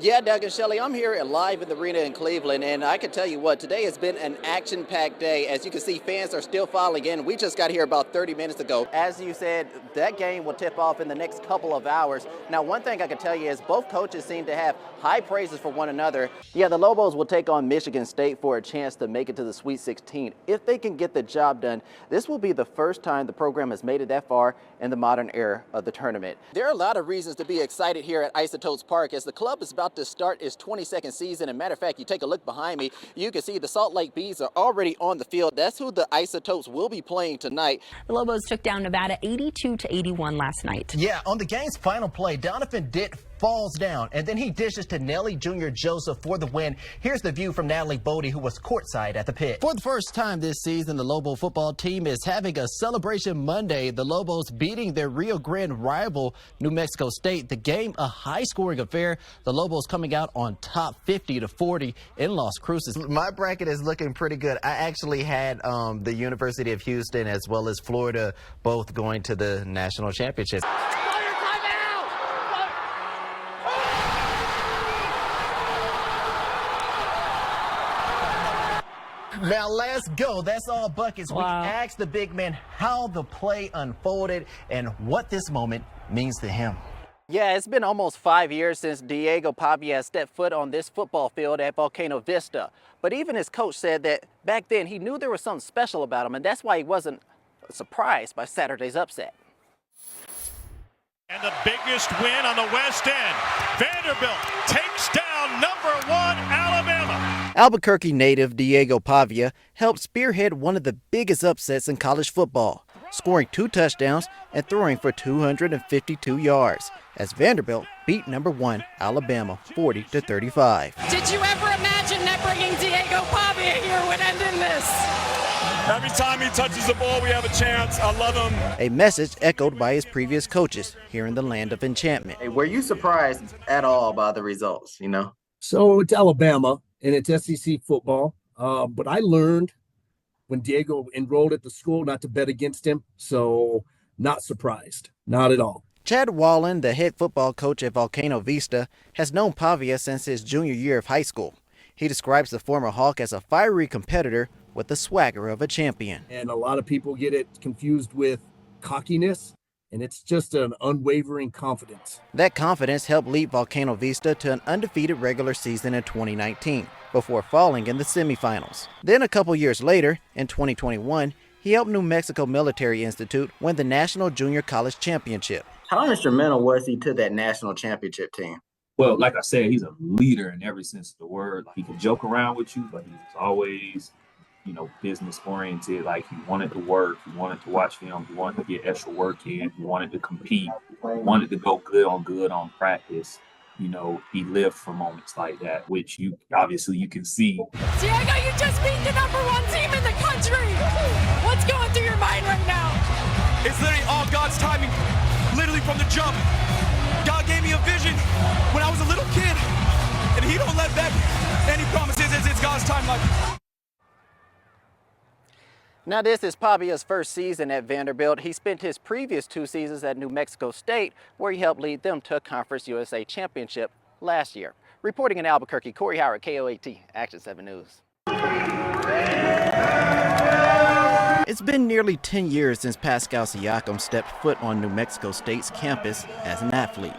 Yeah, Doug and Shelley, I'm here live in the arena in Cleveland, and I can tell you what, today has been an action-packed day. As you can see, fans are still filing in. We just got here about 30 minutes ago. As you said, that game will tip off in the next couple of hours. Now, one thing I can tell you is both coaches seem to have high praises for one another. Yeah, the Lobos will take on Michigan State for a chance to make it to the Sweet 16. If they can get the job done, this will be the first time the program has made it that far in the modern era of the tournament. There are a lot of reasons to be excited here at Isotopes Park as the club is about to start its 22nd season. And matter of fact, you take a look behind me, you can see the Salt Lake Bees are already on the field. That's who the Isotopes will be playing tonight. The Lobos took down Nevada 82-81 last night. Yeah, on the game's final play, Donovan Ditt falls down, and then he dishes to Nelly Jr. Joseph for the win. Here's the view from Natalie Bodie, who was courtside at the pit. For the first time this season, the Lobo football team is having a celebration Monday. The Lobos beating their Rio Grande rival, New Mexico State. The game, a high-scoring affair. The Lobos coming out on top 50-40 in Las Cruces. My bracket is looking pretty good. I actually had the University of Houston as well as Florida both going to the national championship. Now let's go. That's all buckets. Wow. We asked the big man how the play unfolded and what this moment means to him. Yeah, it's been almost 5 years since Diego Pavia stepped foot on this football field at Volcano Vista. But even his coach said that back then he knew there was something special about him, and that's why he wasn't surprised by Saturday's upset. And the biggest win on the West End. Vanderbilt takes down #1 Alabama. Albuquerque native Diego Pavia helped spearhead one of the biggest upsets in college football, scoring 2 touchdowns and throwing for 252 yards as Vanderbilt beat #1 Alabama 40-35. Did you ever imagine that bringing Diego Pavia here would end in this? Every time he touches the ball, we have a chance. I love him. A message echoed by his previous coaches here in the land of enchantment. Hey, were you surprised at all by the results, So it's Alabama and it's SEC football. But I learned when Diego enrolled at the school not to bet against him. So not surprised, not at all. Chad Wallen, the head football coach at Volcano Vista, has known Pavia since his junior year of high school. He describes the former Hawk as a fiery competitor with the swagger of a champion. And a lot of people get it confused with cockiness, and it's just an unwavering confidence. That confidence helped lead Volcano Vista to an undefeated regular season in 2019, before falling in the semifinals. Then a couple years later, in 2021, he helped New Mexico Military Institute win the National Junior College Championship. How instrumental was he to that national championship team? Well, like I said, he's a leader in every sense of the word. He can joke around with you, but he's always, business oriented. Like, he wanted to work, he wanted to watch film, he wanted to get extra work in, he wanted to compete, he wanted to go good on practice. He lived for moments like that, which you can see. Diego, you just beat the #1 team in the country. What's going through your mind right now? It's literally all God's timing. Literally from the jump. God gave me a vision when I was a little kid, and he don't let that, and he promises it's God's timeline. Now, this is Pavia's first season at Vanderbilt. He spent his previous 2 seasons at New Mexico State, where he helped lead them to a Conference USA championship last year. Reporting in Albuquerque, Corey Howard, KOAT, Action 7 News. It's been nearly 10 years since Pascal Siakam stepped foot on New Mexico State's campus as an athlete.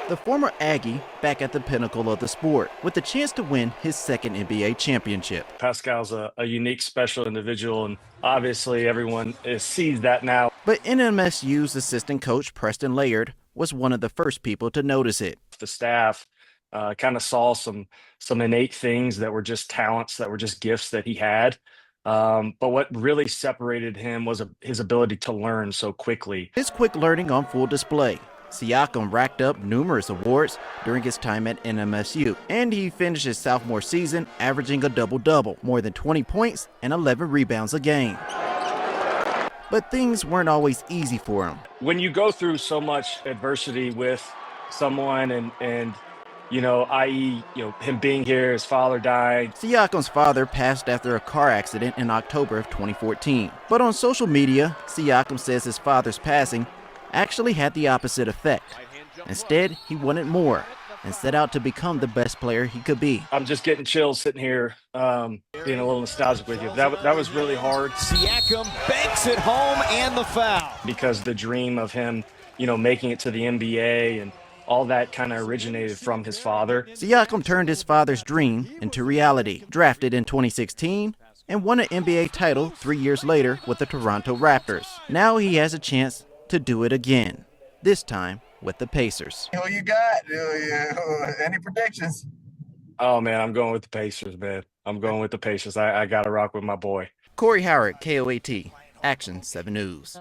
The former Aggie back at the pinnacle of the sport with the chance to win his second NBA championship. Pascal's a unique, special individual, and obviously everyone sees that now. But NMSU's assistant coach, Preston Layard, was one of the first people to notice it. The staff kind of saw some innate things that were just talents, that were just gifts that he had. But what really separated him was his ability to learn so quickly. His quick learning on full display. Siakam racked up numerous awards during his time at NMSU, and he finished his sophomore season averaging a double-double, more than 20 points and 11 rebounds a game. But things weren't always easy for him. When you go through so much adversity with someone and i.e., him being here, his father died. Siakam's father passed after a car accident in October of 2014. But on social media, Siakam says his father's passing actually had the opposite effect. Instead, he wanted more. and set out to become the best player he could be. I'm just getting chills sitting here, being a little nostalgic with you. That was really hard. Siakam banks it home and the foul. Because the dream of him, making it to the NBA and all that kind of originated from his father. Siakam turned his father's dream into reality. Drafted in 2016 and won an NBA title 3 years later with the Toronto Raptors. Now he has a chance to do it again, this time with the Pacers. Who you got? Any predictions? Oh, man, I'm going with the Pacers, man. I'm going with the Pacers. I got to rock with my boy. Corey Howard, KOAT, Action 7 News.